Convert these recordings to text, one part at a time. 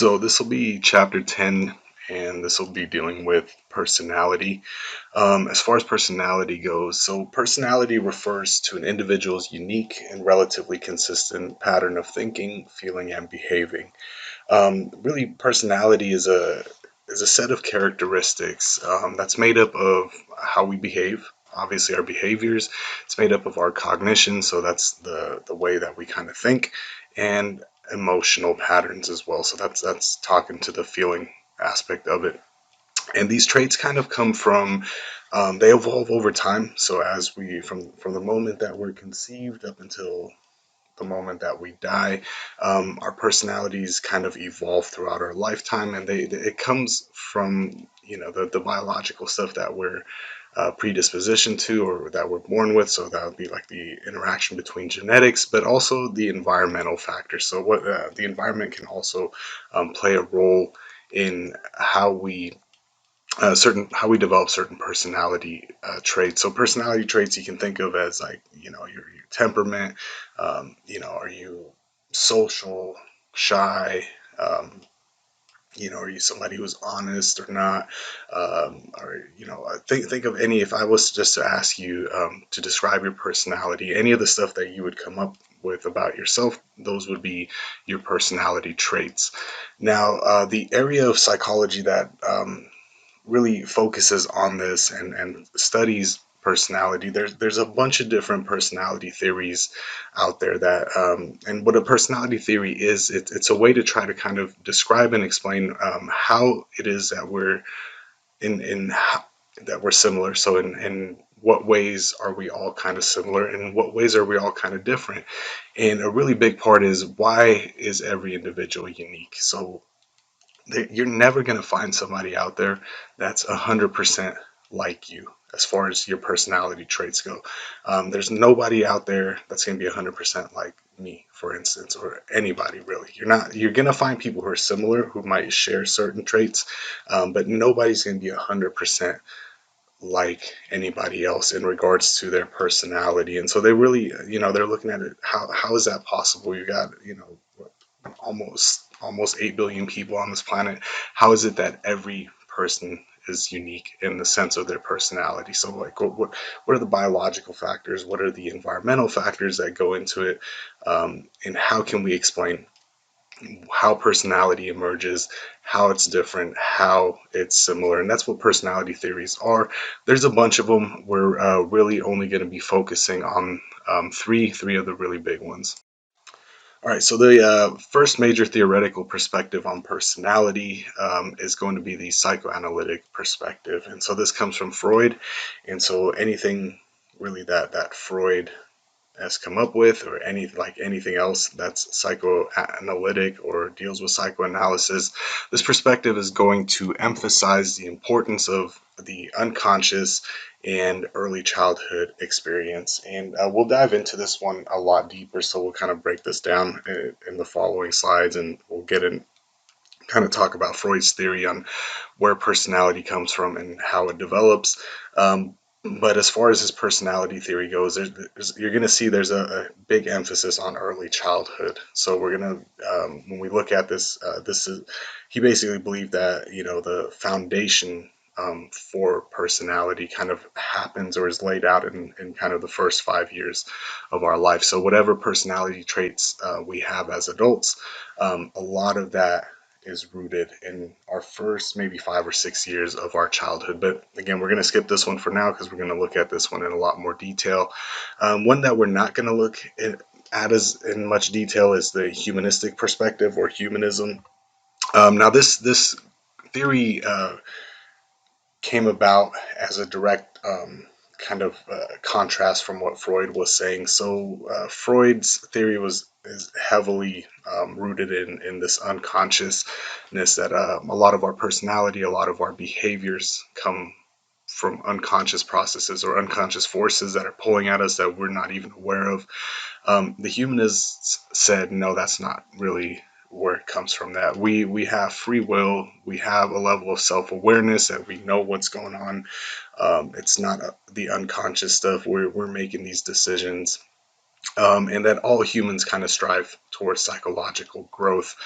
So this will be chapter 10, and this will be dealing with personality. As far as personality goes, so personality refers to an individual's unique and relatively consistent pattern of thinking, feeling, and behaving. Really, personality is a set of characteristics that's made up of how we behave. Obviously, our behaviors. It's made up of our cognition, so that's the way that we kind of think, and emotional patterns as well. So that's talking to the feeling aspect of it. And these traits kind of come from they evolve over time. So as we from the moment that we're conceived up until the moment that we die. Our personalities kind of evolve throughout our lifetime, and it comes from the biological stuff that we're predisposition to or that we're born with. So that would be like the interaction between genetics, but also the environmental factors. So what the environment can also play a role in how we develop certain personality traits. So personality traits you can think of as like your temperament. Are you social, shy? Um, are you somebody who's honest or not? Or think of any. If I was just to ask you to describe your personality, any of the stuff that you would come up with about yourself, those would be your personality traits. Now, the area of psychology that really focuses on this and studies personality. There's a bunch of different personality theories out there that and what a personality theory is, it's a way to try to kind of describe and explain how it is that we're in how, that we're similar. So in what ways are we all kind of similar, and in what ways are we all kind of different? And a really big part is, why is every individual unique? So you're never going to find somebody out there that's 100% like you as far as your personality traits go. There's nobody out there that's going to be 100% like me, for instance, or anybody really. You're going to find people who are similar, who might share certain traits, but nobody's going to be 100% like anybody else in regards to their personality. And so they really, they're looking at it. How is that possible? You got, almost 8 billion people on this planet. How is it that every person is unique in the sense of their personality? So like what are the biological factors? What are the environmental factors that go into it? And how can we explain how personality emerges, how it's different, how it's similar? And that's what personality theories are. There's a bunch of them. We're really only going to be focusing on three of the really big ones. All right, so the first major theoretical perspective on personality is going to be the psychoanalytic perspective. And so this comes from Freud. And so anything really that Freud has come up with, or anything else that's psychoanalytic or deals with psychoanalysis, this perspective is going to emphasize the importance of the unconscious and early childhood experience. And we'll dive into this one a lot deeper, so we'll kind of break this down in the following slides, and we'll get in kind of talk about Freud's theory on where personality comes from and how it develops. But as far as his personality theory goes, you're going to see there's a big emphasis on early childhood. So we're going to, when we look at this, he basically believed that, the foundation for personality kind of happens or is laid out in kind of the first 5 years of our life. So whatever personality traits we have as adults, a lot of that is rooted in our first maybe 5 or 6 years of our childhood. But again, we're going to skip this one for now because we're going to look at this one in a lot more detail. One that we're not going to look at as in much detail is the humanistic perspective, or humanism. Now, this theory came about as a direct kind of contrast from what Freud was saying. So Freud's theory is heavily rooted in this unconsciousness, that a lot of our personality, a lot of our behaviors come from unconscious processes or unconscious forces that are pulling at us that we're not even aware of. The humanists said, no, that's not really where it comes from. That we have free will, we have a level of self-awareness, that we know what's going on. It's not the unconscious stuff where we're making these decisions and that all humans kind of strive towards psychological growth.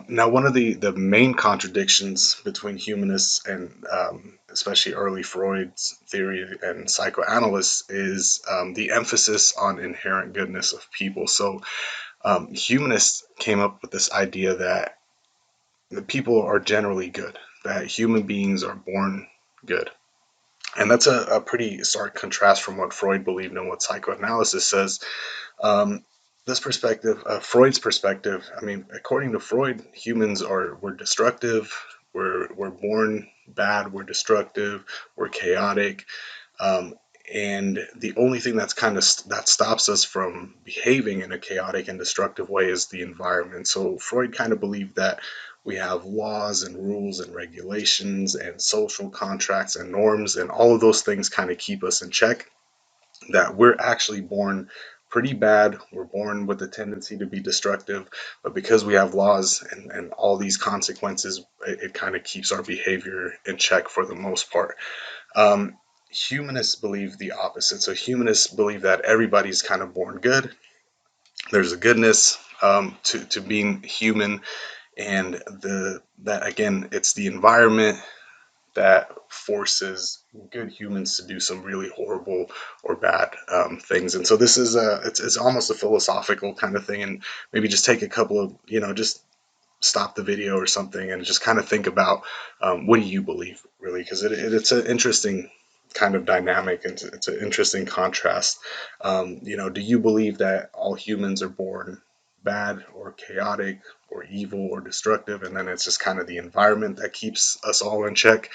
Now, one of the main contradictions between humanists and especially early Freud's theory and psychoanalysts is the emphasis on inherent goodness of people. So, humanists came up with this idea that the people are generally good, that human beings are born good. And that's a pretty stark contrast from what Freud believed and what psychoanalysis says. um, this perspective, Freud's perspective, I mean, according to Freud, humans are we're destructive, we're born bad, we're destructive, we're chaotic, um, and the only thing that's kind of that stops us from behaving in a chaotic and destructive way is the environment. So Freud kind of believed that we have laws and rules and regulations and social contracts and norms, and all of those things kind of keep us in check, that we're actually born pretty bad. We're born with a tendency to be destructive, but because we have laws and all these consequences, it kind of keeps our behavior in check for the most part. Um, Humanists believe the opposite. So humanists believe that everybody's kind of born good. There's a goodness to being human, and the that again, it's the environment that forces good humans to do some really horrible or bad things. And so this is it's almost a philosophical kind of thing, and maybe just take a couple of, just stop the video or something and just kind of think about what do you believe really, because it's an interesting kind of dynamic, and it's an interesting contrast. Do you believe that all humans are born bad or chaotic or evil or destructive, and then it's just kind of the environment that keeps us all in check?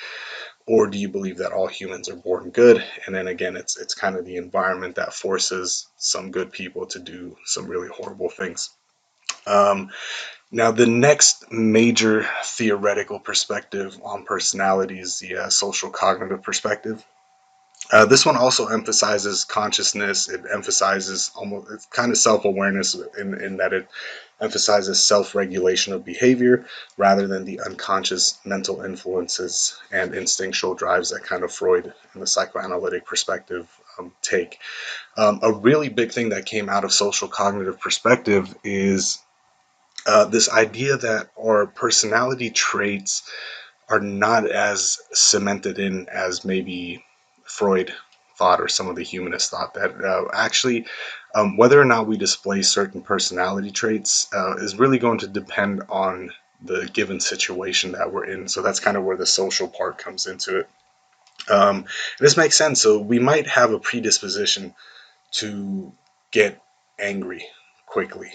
Or do you believe that all humans are born good, and then again, it's kind of the environment that forces some good people to do some really horrible things? Um, Now, the next major theoretical perspective on personality is the social cognitive perspective. This one also emphasizes consciousness. It emphasizes almost, it's kind of self-awareness in that it emphasizes self-regulation of behavior rather than the unconscious mental influences and instinctual drives that kind of Freud and the psychoanalytic perspective take. A really big thing that came out of social cognitive perspective is this idea that our personality traits are not as cemented in as maybe Freud thought, or some of the humanists thought, that actually whether or not we display certain personality traits is really going to depend on the given situation that we're in. So that's kind of where the social part comes into it. This makes sense. So we might have a predisposition to get angry quickly.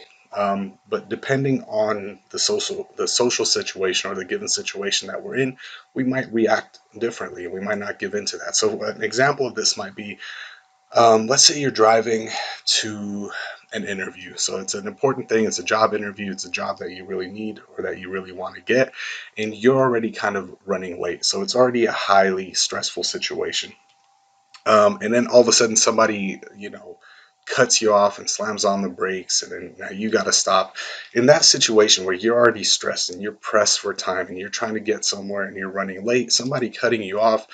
But depending on the social situation or the given situation that we're in, we might react differently. We might not give into that. So an example of this might be, let's say you're driving to an interview. So it's an important thing. It's a job interview. It's a job that you really need or that you really want to get, and you're already kind of running late. So it's already a highly stressful situation. And then all of a sudden somebody, cuts you off and slams on the brakes, and then now you got to stop. In that situation where you're already stressed and you're pressed for time and you're trying to get somewhere and you're running late, somebody cutting you off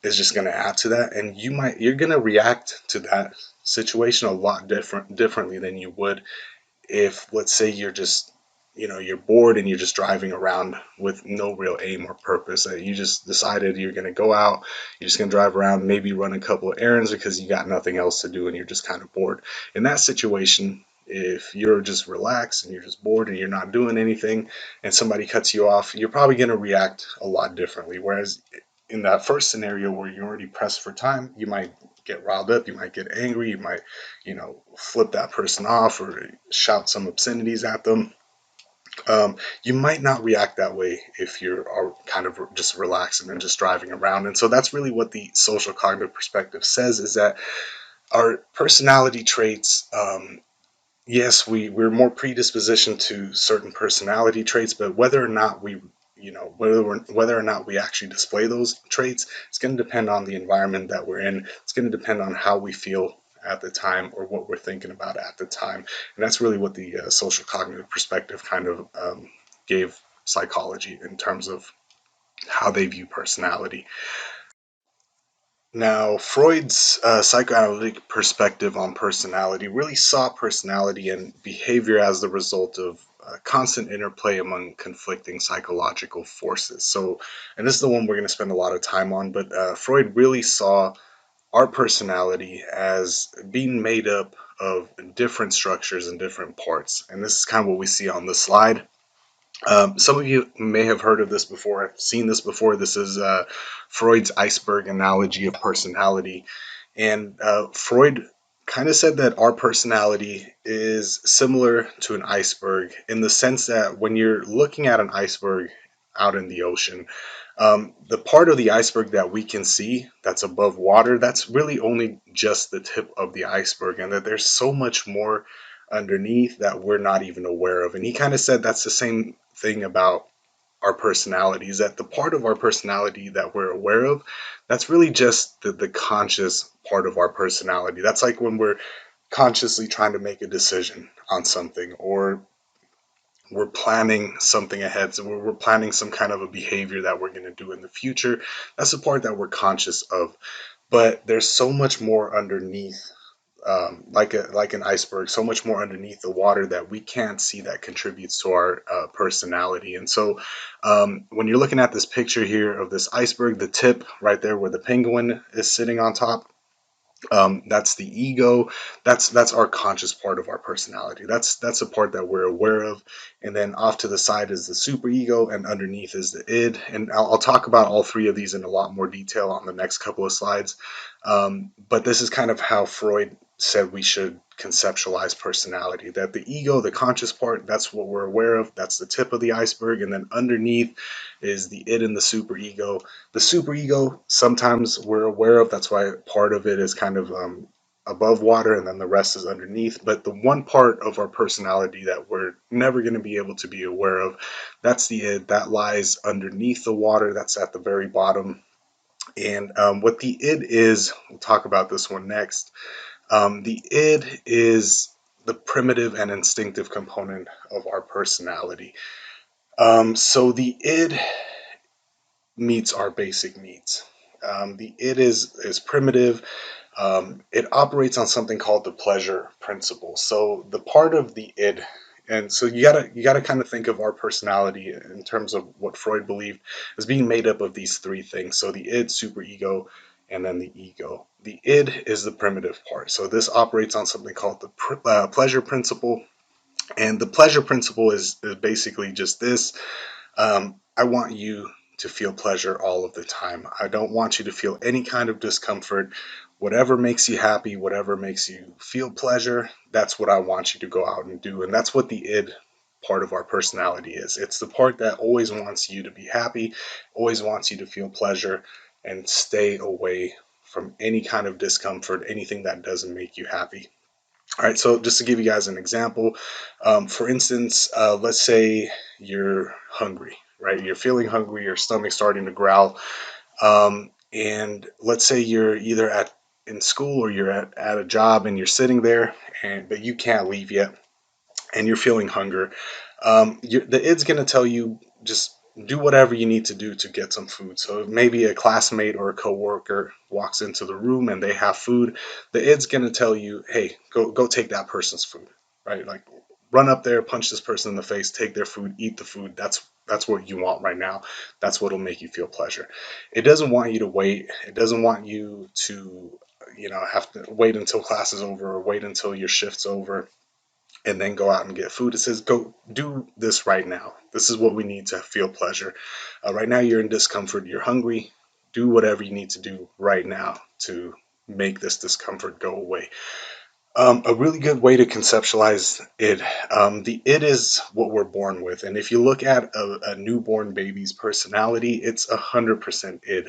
is just going to add to that, and you're going to react to that situation a lot differently than you would if, let's say, you're bored and you're just driving around with no real aim or purpose. You just decided you're going to go out, you're just going to drive around, maybe run a couple of errands because you got nothing else to do and you're just kind of bored. In that situation, if you're just relaxed and you're just bored and you're not doing anything and somebody cuts you off, you're probably going to react a lot differently. Whereas in that first scenario where you're already pressed for time, you might get riled up, you might get angry, you might, flip that person off or shout some obscenities at them. You might not react that way if you're kind of just relaxing and just driving around. And so that's really what the social cognitive perspective says, is that our personality traits, yes, we're more predispositioned to certain personality traits, but whether or not whether or not we actually display those traits, it's going to depend on the environment that we're in. It's going to depend on how we feel at the time or what we're thinking about at the time. And that's really what the social cognitive perspective kind of gave psychology in terms of how they view personality. Now, Freud's psychoanalytic perspective on personality really saw personality and behavior as the result of constant interplay among conflicting psychological forces. So, and this is the one we're going to spend a lot of time on, but Freud really saw our personality as being made up of different structures and different parts. And this is kind of what we see on the slide. Some of you may have heard of this before. I've seen this before. This is Freud's iceberg analogy of personality. And Freud kind of said that our personality is similar to an iceberg in the sense that when you're looking at an iceberg out in the ocean, the part of the iceberg that we can see that's above water, that's really only just the tip of the iceberg, and that there's so much more underneath that we're not even aware of. And he kind of said that's the same thing about our personalities, that the part of our personality that we're aware of, that's really just the conscious part of our personality. That's like when we're consciously trying to make a decision on something, or we're planning something ahead. So we're planning some kind of a behavior that we're going to do in the future. That's the part that we're conscious of. But there's so much more underneath, like an iceberg, so much more underneath the water that we can't see that contributes to our personality. And so, when you're looking at this picture here of this iceberg, the tip right there where the penguin is sitting on top, that's the ego. That's our conscious part of our personality. That's a part that we're aware of. And then off to the side is the superego, and underneath is the id. And I'll talk about all three of these in a lot more detail on the next couple of slides. But this is kind of how Freud said we should conceptualize personality, that the ego, the conscious part, that's what we're aware of, that's the tip of the iceberg, and then underneath is the id and the superego. The superego sometimes we're aware of, that's why part of it is kind of above water and then the rest is underneath. But the one part of our personality that we're never going to be able to be aware of, that's the id, that lies underneath the water, that's at the very bottom. And what the id is, we'll talk about this one next. The id is the primitive and instinctive component of our personality. So the id meets our basic needs. The id is primitive. It operates on something called the pleasure principle. So the part of the id, and so you gotta kind of think of our personality in terms of what Freud believed as being made up of these three things. So the id, superego, and then the ego. The id is the primitive part. So this operates on something called the pleasure principle, and the pleasure principle is basically just this. I want you to feel pleasure all of the time. I don't want you to feel any kind of discomfort. Whatever makes you happy, whatever makes you feel pleasure, that's what I want you to go out and do. And that's what the id part of our personality is. It's the part that always wants you to be happy, always wants you to feel pleasure, and stay away from any kind of discomfort, anything that doesn't make you happy. All right, so just to give you guys an example, for instance, let's say you're hungry, right? You're feeling hungry, your stomach's starting to growl, and let's say you're either at in school or you're at a job and you're sitting there, and but you can't leave yet, and you're feeling hunger. The id's gonna tell you just do whatever you need to do to get some food. So maybe a classmate or a coworker walks into the room and they have food. The id's gonna tell you, hey, go take that person's food, right? Like run up there, punch this person in the face, take their food, eat the food. That's what you want right now. That's what'll make you feel pleasure. It doesn't want you to wait. It doesn't want you to, have to wait until class is over or wait until your shift's over and then go out and get food. It says, go do this right now. This is what we need to feel pleasure. Right now, you're in discomfort, you're hungry. Do whatever you need to do right now to make this discomfort go away. A really good way to conceptualize it, the it is what we're born with. And if you look at a newborn baby's personality, it's 100% id,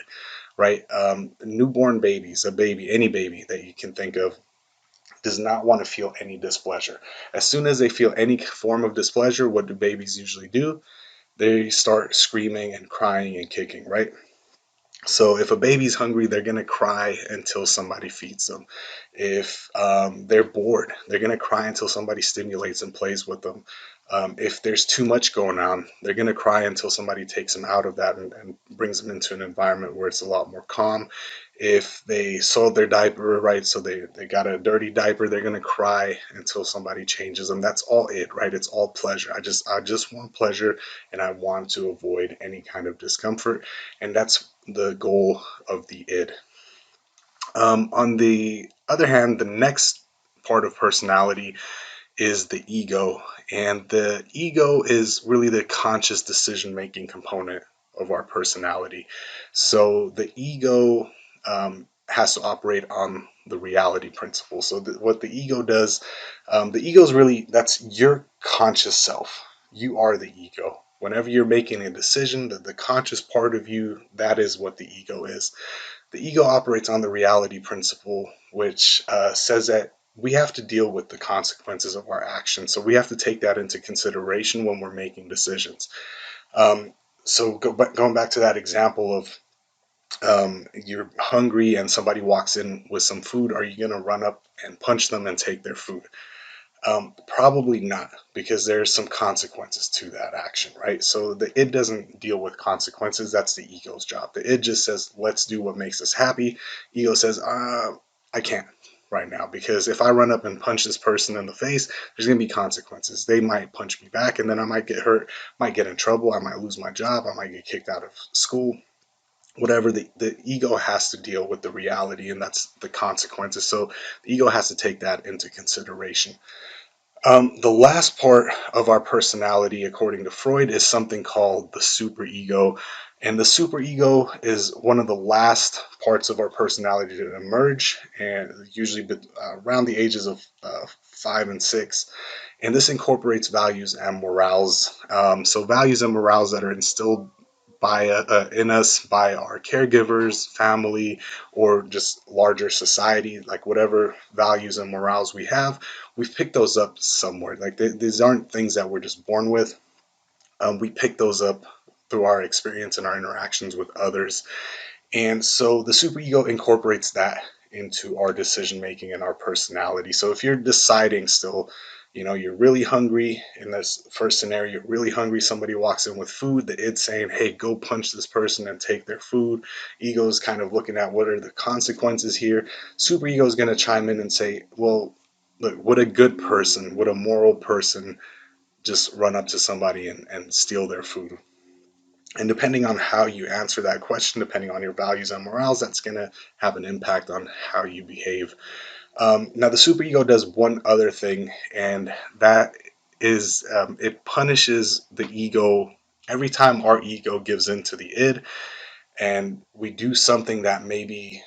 right? Newborn babies, a baby, any baby that you can think of, does not want to feel any displeasure. As soon as they feel any form of displeasure, what do babies usually do? They start screaming and crying and kicking, right? So if a baby's hungry, they're gonna cry until somebody feeds them. If they're bored, they're gonna cry until somebody stimulates and plays with them. If there's too much going on, they're gonna cry until somebody takes them out of that and brings them into an environment where it's a lot more calm. If they soiled their diaper, right? So they got a dirty diaper, they're gonna cry until somebody changes them. That's all it, right? It's all pleasure. I just want pleasure, and I want to avoid any kind of discomfort, and that's the goal of the id. On the other hand, the next part of personality is the ego. And the ego is really the conscious decision making component of our personality. So the ego has to operate on the reality principle. So what the ego does, the ego is really, that's your conscious self. You are the ego. Whenever you're making a decision, the conscious part of you, that is what the ego is. The ego operates on the reality principle, which says that we have to deal with the consequences of our actions. So we have to take that into consideration when we're making decisions. Um, going back to that example of you're hungry and somebody walks in with some food, are you going to run up and punch them and take their food? Probably not, because there's some consequences to that action, right? So the id doesn't deal with consequences. That's the ego's job. The id just says, let's do what makes us happy. Ego says, I can't right now, because if I run up and punch this person in the face, there's going to be consequences. They might punch me back, and then I might get hurt, might get in trouble, I might lose my job, I might get kicked out of school. Whatever, the ego has to deal with the reality, and that's the consequences. So the ego has to take that into consideration. The last part of our personality, according to Freud, is something called the superego. And the superego is one of the last parts of our personality to emerge, and usually around the ages of 5 and 6. And this incorporates values and morals. So, values and morals that are instilled in us by our caregivers, family, or just larger society, like whatever values and morals we have, we've picked those up somewhere. Like these aren't things that we're just born with. We pick those up through our experience and our interactions with others. And so the superego incorporates that into our decision making and our personality. So if you're deciding still, you're really hungry in this first scenario, you're really hungry, somebody walks in with food, the id saying, hey, go punch this person and take their food. Ego's kind of looking at what are the consequences here. Superego is going to chime in and say, well, look, would a good person, would a moral person just run up to somebody and steal their food? And depending on how you answer that question, depending on your values and morals, that's going to have an impact on how you behave. Now, the superego does one other thing, and that is it punishes the ego every time our ego gives in to the id, and we do something that maybe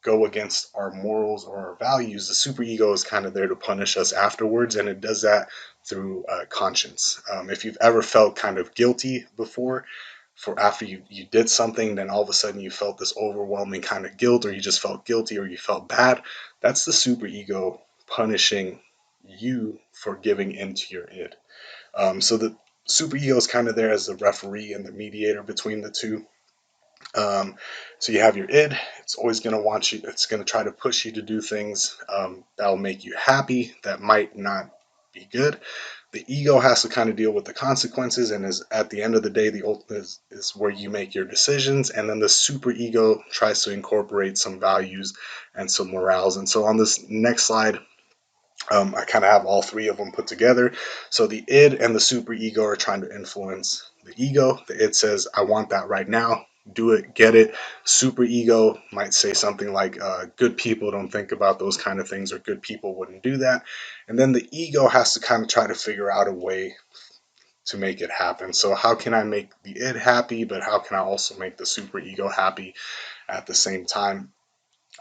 go against our morals or our values. The superego is kind of there to punish us afterwards, and it does that through conscience. If you've ever felt kind of guilty before, for after you did something, then all of a sudden you felt this overwhelming kind of guilt, or you just felt guilty, or you felt bad. That's the superego punishing you for giving into your id. So the superego is kind of there as the referee and the mediator between the two. So you have your id. It's always going to want you. It's going to try to push you to do things that will make you happy. That might not be good. The ego has to kind of deal with the consequences, and is at the end of the day, the ultimate is where you make your decisions. And then the super ego tries to incorporate some values and some morals. And so on this next slide, I kind of have all three of them put together. So the id and the super ego are trying to influence the ego. The id says, I want that right now. Do it, get it. Super ego might say something like, good people don't think about those kind of things, or good people wouldn't do that. And then the ego has to kind of try to figure out a way to make it happen. So, how can I make the id happy, but how can I also make the super ego happy at the same time?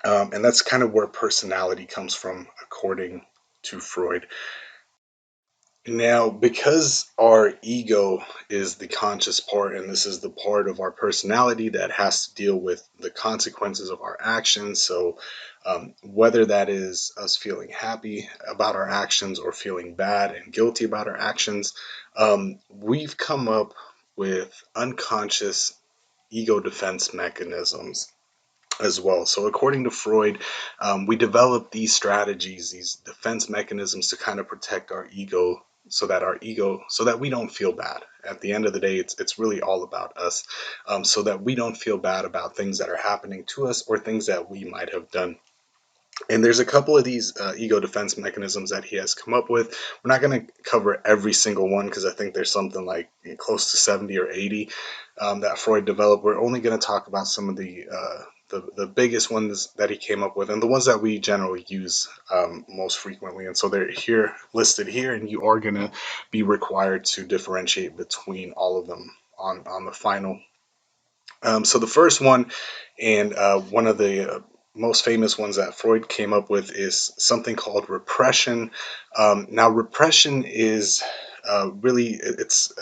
And that's kind of where personality comes from, according to Freud. Now, because our ego is the conscious part, and this is the part of our personality that has to deal with the consequences of our actions. So, whether that is us feeling happy about our actions or feeling bad and guilty about our actions, we've come up with unconscious ego defense mechanisms as well. So, according to Freud, we develop these strategies, these defense mechanisms to kind of protect our ego so that our ego, so that we don't feel bad. At the end of the day, it's really all about us, so that we don't feel bad about things that are happening to us or things that we might have done. And there's a couple of these ego defense mechanisms that he has come up with. We're not going to cover every single one because I think there's something like close to 70 or 80 that Freud developed. We're only going to talk about some of the biggest ones that he came up with and the ones that we generally use most frequently. And so they're here listed here, and you are going to be required to differentiate between all of them on the final. So the first one, and one of the most famous ones that Freud came up with, is something called repression. Now, repression is really it's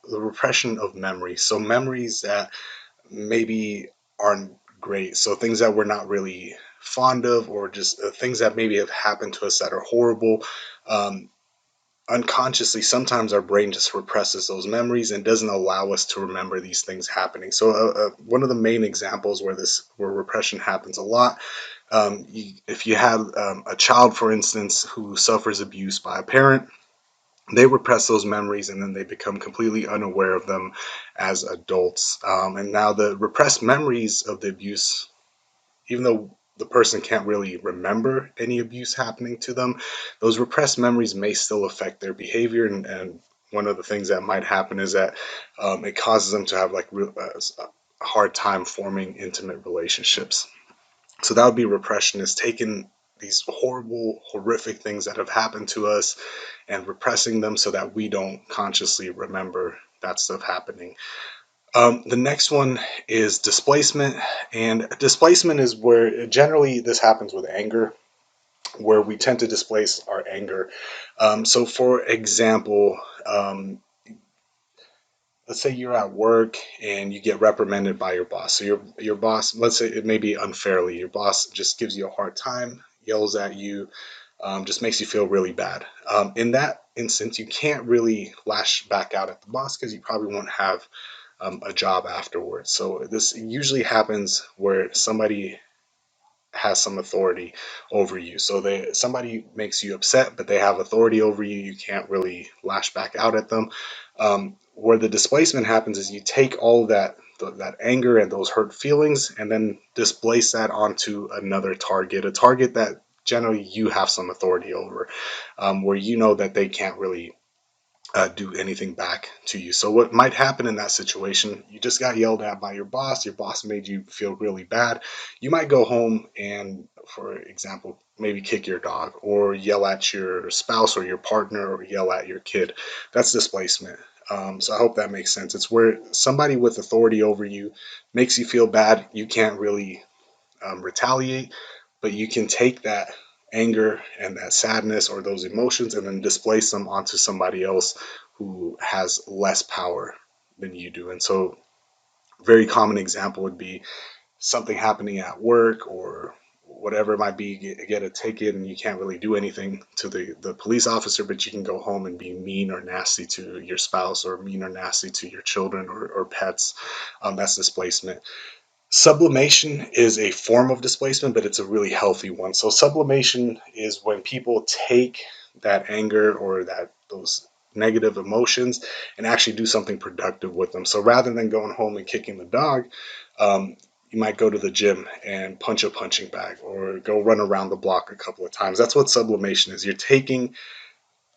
the repression of memory. So memories that maybe aren't great. So things that we're not really fond of, or just things that maybe have happened to us that are horrible. Um, Unconsciously, sometimes our brain just represses those memories and doesn't allow us to remember these things happening. So one of the main examples where repression happens a lot, if you have a child, for instance, who suffers abuse by a parent, they repress those memories and then they become completely unaware of them as adults. And now the repressed memories of the abuse, even though the person can't really remember any abuse happening to them, those repressed memories may still affect their behavior. And one of the things that might happen is that it causes them to have like a hard time forming intimate relationships. So that would be repression, is taking these horrible, horrific things that have happened to us and repressing them so that we don't consciously remember that stuff happening. The next one is displacement, and displacement is where generally this happens with anger, where we tend to displace our anger. So, for example, let's say you're at work and you get reprimanded by your boss. So your boss, let's say it may be unfairly, your boss just gives you a hard time, yells at you, just makes you feel really bad. In that instance, you can't really lash back out at the boss because you probably won't have a job afterwards. So this usually happens where somebody has some authority over you. So somebody makes you upset, but they have authority over you. You can't really lash back out at them. Where the displacement happens is you take all that anger and those hurt feelings and then displace that onto another target, a target that generally you have some authority over, where you know that they can't really do anything back to you. So what might happen in that situation, you just got yelled at by your boss made you feel really bad. You might go home and, for example, maybe kick your dog or yell at your spouse or your partner or yell at your kid. That's displacement. So I hope that makes sense. It's where somebody with authority over you makes you feel bad. You can't really retaliate, but you can take that anger and that sadness or those emotions and then displace them onto somebody else who has less power than you do. And so, a very common example would be something happening at work or whatever it might be. Get a ticket and you can't really do anything to the police officer, but you can go home and be mean or nasty to your spouse or mean or nasty to your children or pets. That's displacement. Sublimation is a form of displacement, but it's a really healthy one. So sublimation is when people take that anger or that those negative emotions and actually do something productive with them. So rather than going home and kicking the dog, you might go to the gym and punch a punching bag or go run around the block a couple of times. That's what sublimation is. You're taking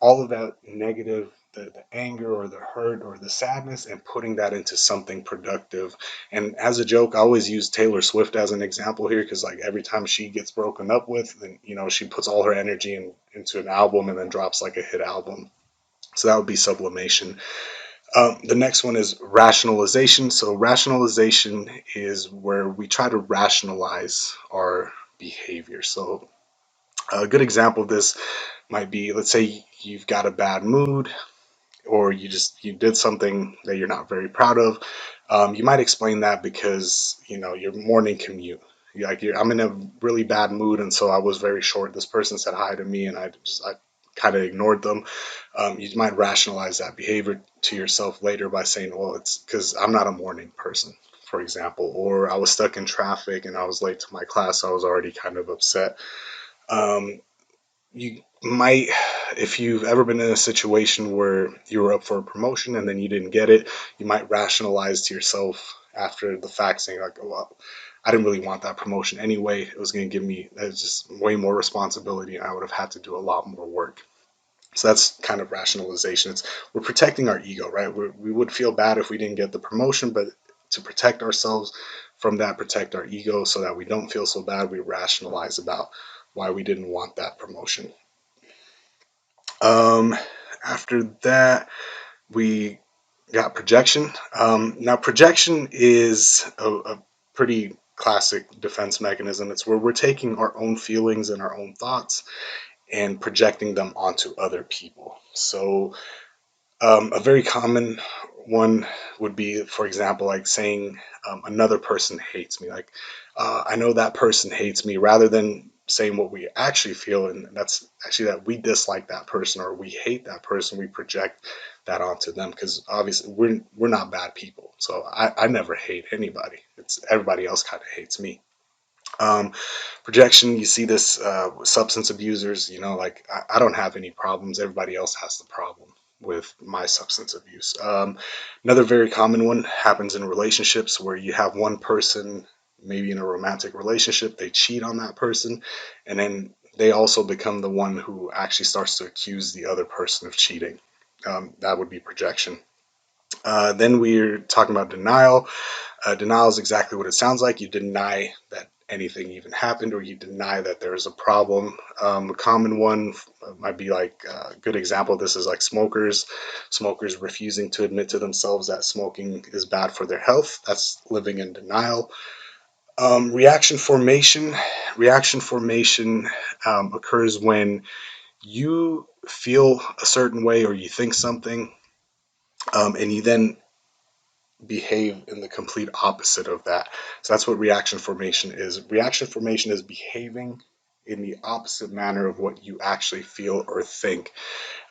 all of that negative, the anger or the hurt or the sadness, and putting that into something productive. And as a joke, I always use Taylor Swift as an example here because like every time she gets broken up with, then she puts all her energy into an album and then drops like a hit album. So that would be sublimation. The next one is rationalization. So rationalization is where we try to rationalize our behavior. So a good example of this might be, let's say you've got a bad mood or you did something that you're not very proud of. You might explain that because your morning commute. I'm in a really bad mood, and so I was very short. This person said hi to me, and I kind of ignored them. You might rationalize that behavior to yourself later by saying, "Well, it's because I'm not a morning person." For example, or I was stuck in traffic and I was late to my class, so I was already kind of upset. Um, you might, if you've ever been in a situation where you were up for a promotion and then you didn't get it, you might rationalize to yourself after the fact, saying like, oh, well, I didn't really want that promotion anyway. It was going to give me just way more responsibility, and I would have had to do a lot more work. So that's kind of rationalization. We're protecting our ego, right? We would feel bad if we didn't get the promotion, but to protect ourselves from that, protect our ego so that we don't feel so bad, we rationalize about why we didn't want that promotion. Um, After that, we got projection. Now, projection is a pretty classic defense mechanism. It's where we're taking our own feelings and our own thoughts and projecting them onto other people. So, a very common one would be, for example, like saying another person hates me. Like, I know that person hates me, rather than saying what we actually feel, and that's actually that we dislike that person or we hate that person. We project that onto them because obviously we're not bad people. So I never hate anybody. It's everybody else kind of hates me. Um, Projection, you see this with substance abusers, like I don't have any problems. Everybody else has the problem with my substance abuse. Another very common one happens in relationships where you have one person, maybe in a romantic relationship, they cheat on that person, and then they also become the one who actually starts to accuse the other person of cheating. That would be projection. Then we're talking about denial. Denial is exactly what it sounds like. You deny that anything even happened, or you deny that there's a problem. A common one might be like a good example of this is like smokers. Smokers refusing to admit to themselves that smoking is bad for their health. That's living in denial. Reaction formation. Reaction formation occurs when you feel a certain way or you think something, and you then behave in the complete opposite of that. So that's what reaction formation is. Reaction formation is behaving in the opposite manner of what you actually feel or think.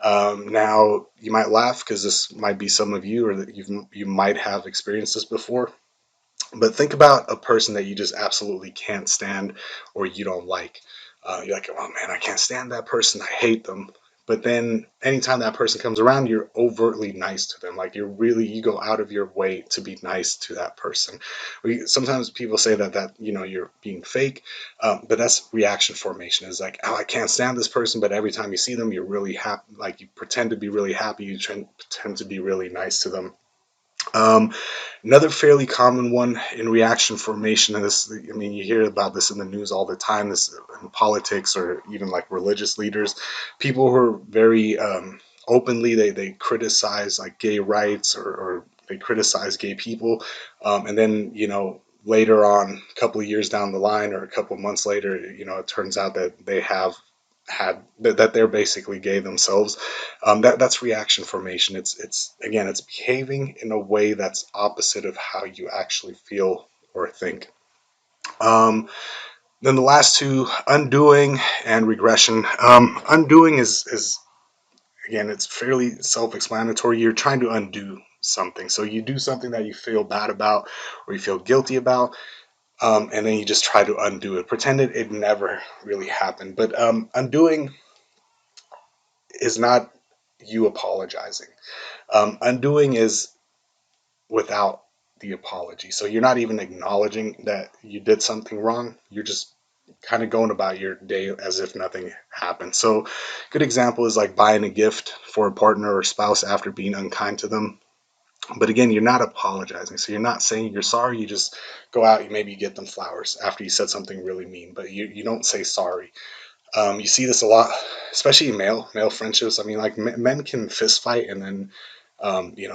Now, you might laugh because this might be some of you, or that you might have experienced this before. But think about a person that you just absolutely can't stand or you don't like. You're like, oh man, I can't stand that person. I hate them. But then anytime that person comes around, you're overtly nice to them. Like you go out of your way to be nice to that person. Sometimes people say that you're being fake, but that's reaction formation. Is like, oh, I can't stand this person, but every time you see them, you're really happy. Like you pretend to be really happy. You pretend to be really nice to them. Um, Another fairly common one in reaction formation, and this, I mean, you hear about this in the news all the time, this in politics or even like religious leaders, people who are very openly, they criticize like gay rights, or they criticize gay people. And then, later on, a couple of years down the line or a couple of months later, it turns out that they have that they're basically gay themselves. That's reaction formation. It's again, it's behaving in a way that's opposite of how you actually feel or think. Um, then the last two, undoing and regression. Undoing is again, it's fairly self-explanatory. You're trying to undo something, so you do something that you feel bad about or you feel guilty about, and then you just try to undo it, pretend it never really happened. But undoing is not you apologizing. Undoing is without the apology. So you're not even acknowledging that you did something wrong. You're just kind of going about your day as if nothing happened. So, good example is like buying a gift for a partner or spouse after being unkind to them. But again, you're not apologizing. So you're not saying you're sorry. You just go out, you maybe get them flowers after you said something really mean, but you don't say sorry. You see this a lot, especially in male friendships. I mean, like men can fist fight, and then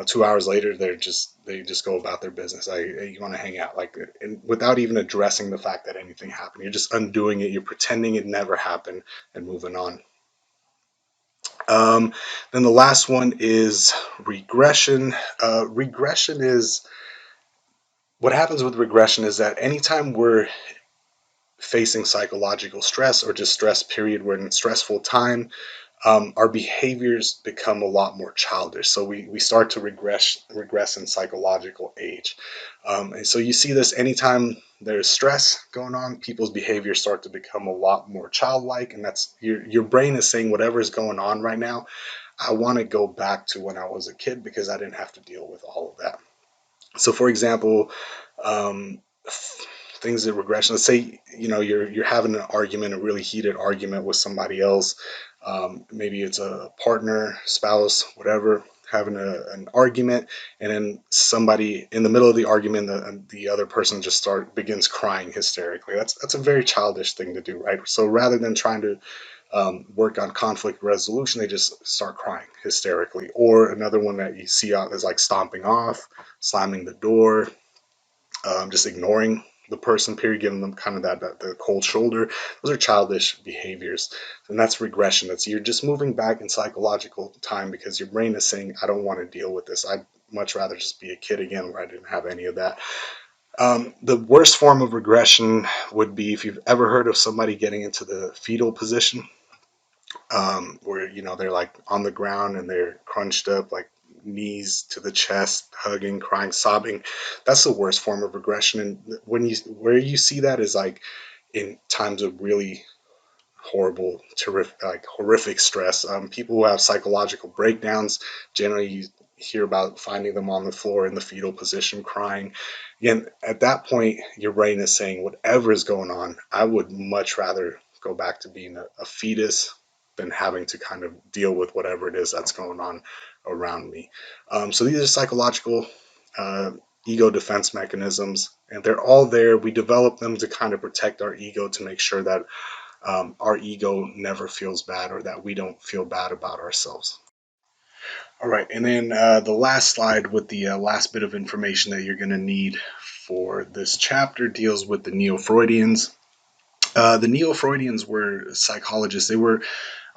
2 hours later they just go about their business. Hey, you want to hang out, like, and without even addressing the fact that anything happened. You're just undoing it. You're pretending it never happened and moving on. Um, then the last one is regression. Regression is what happens with regression is that anytime we're facing psychological stress or just stress period, we're in a stressful time, our behaviors become a lot more childish. So we start to regress in psychological age. And so you see this anytime there's stress going on, people's behaviors start to become a lot more childlike, and that's your brain is saying whatever is going on right now. I want to go back to when I was a kid because I didn't have to deal with all of that. So, for example, um, things that regression. Let's say you're having an argument, a really heated argument with somebody else. Maybe it's a partner, spouse, whatever, having an argument, and then somebody in the middle of the argument, the other person just begins crying hysterically. That's a very childish thing to do, right? So rather than trying to work on conflict resolution, they just start crying hysterically. Or another one that you see out is like stomping off, slamming the door, just ignoring the person, period, giving them kind of that the cold shoulder. Those are childish behaviors, and that's regression. That's you're just moving back in psychological time because your brain is saying, I don't want to deal with this. I'd much rather just be a kid again where I didn't have any of that. The worst form of regression would be if you've ever heard of somebody getting into the fetal position, where they're like on the ground and they're crunched up, like knees to the chest, hugging, crying, sobbing. That's the worst form of regression. And where you see that is like in times of really horrible, terrific, like horrific stress. People who have psychological breakdowns, generally you hear about finding them on the floor in the fetal position crying. Again, at that point, your brain is saying, whatever is going on, I would much rather go back to being a fetus than having to kind of deal with whatever it is that's going on around me. So these are psychological uh, ego defense mechanisms, and they're all there. We develop them to kind of protect our ego, to make sure that our ego never feels bad, or that we don't feel bad about ourselves. All right, and then the last slide with the last bit of information that you're going to need for this chapter deals with the Neo-Freudians. The Neo-Freudians were psychologists. They were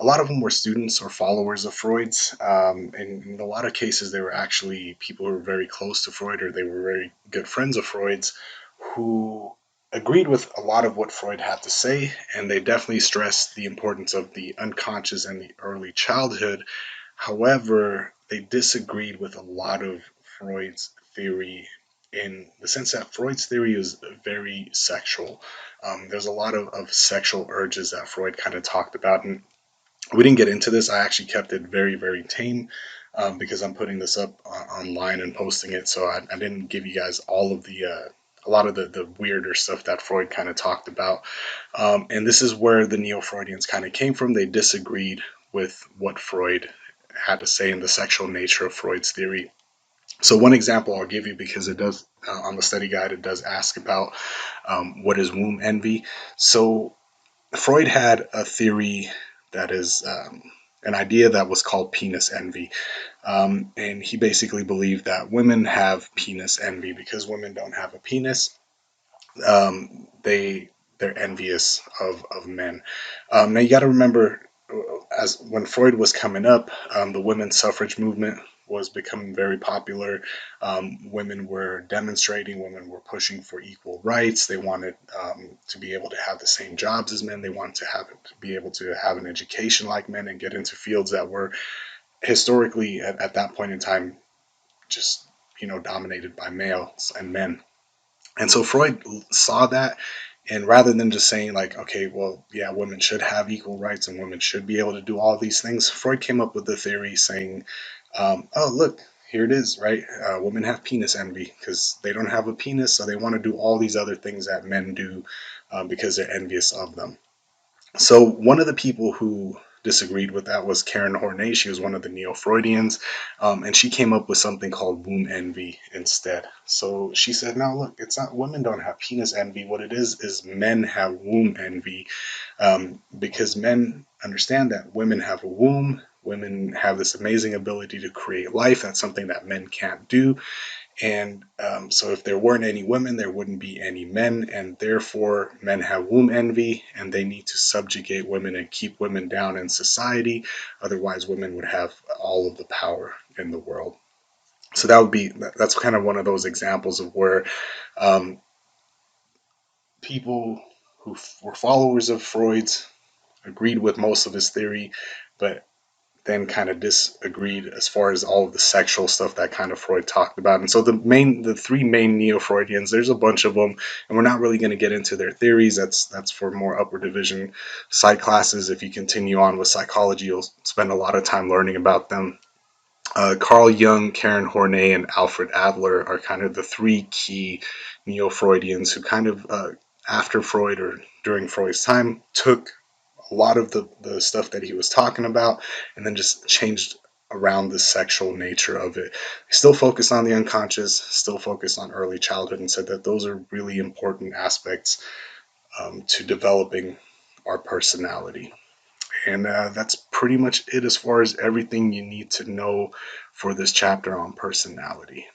A lot of them were students or followers of Freud's. And in a lot of cases, they were actually people who were very close to Freud, or they were very good friends of Freud's, who agreed with a lot of what Freud had to say. And they definitely stressed the importance of the unconscious and the early childhood. However, they disagreed with a lot of Freud's theory, in the sense that Freud's theory is very sexual. There's a lot of sexual urges that Freud kind of talked about, and we didn't get into this. I actually kept it very, very tame, because I'm putting this up online and posting it. So I didn't give you guys all of a lot of the weirder stuff that Freud kind of talked about. And this is where the Neo Freudians kind of came from. They disagreed with what Freud had to say in the sexual nature of Freud's theory. So one example I'll give you, because it does on the study guide, it does ask about what is womb envy. So Freud had a theory that is an idea that was called penis envy. And he basically believed that women have penis envy because women don't have a penis. They're envious of men. Now you got to remember, as when Freud was coming up, the women's suffrage movement was becoming very popular. Women were demonstrating, women were pushing for equal rights. They wanted to be able to have the same jobs as men. They wanted to be able to have an education like men and get into fields that were historically at that point in time just dominated by males and men. And so Freud saw that, and rather than just saying like, okay, well, yeah, women should have equal rights and women should be able to do all these things, Freud came up with the theory saying, oh, look, here it is, right? Women have penis envy because they don't have a penis, so they want to do all these other things that men do, because they're envious of them. So one of the people who disagreed with that was Karen Horney. She was one of the Neo-Freudians, and she came up with something called womb envy instead. So she said, "No, look, it's not. Women don't have penis envy. What it is men have womb envy, because men understand that women have a womb. Women have this amazing ability to create life. That's something that men can't do. And so, if there weren't any women, there wouldn't be any men, and therefore, men have womb envy, and they need to subjugate women and keep women down in society. Otherwise, women would have all of the power in the world." So that's kind of one of those examples of where um, people who were followers of Freud's agreed with most of his theory, but then kind of disagreed as far as all of the sexual stuff that kind of Freud talked about. And so the three main neo-Freudians, there's a bunch of them, and we're not really going to get into their theories. That's for more upper division psych classes. If you continue on with psychology, you'll spend a lot of time learning about them. Carl Jung, Karen Horney, and Alfred Adler are kind of the three key neo-Freudians who kind of, after Freud or during Freud's time, took a lot of the stuff that he was talking about and then just changed around the sexual nature of it. He still focused on the unconscious, still focused on early childhood, and said that those are really important aspects to developing our personality. And that's pretty much it as far as everything you need to know for this chapter on personality.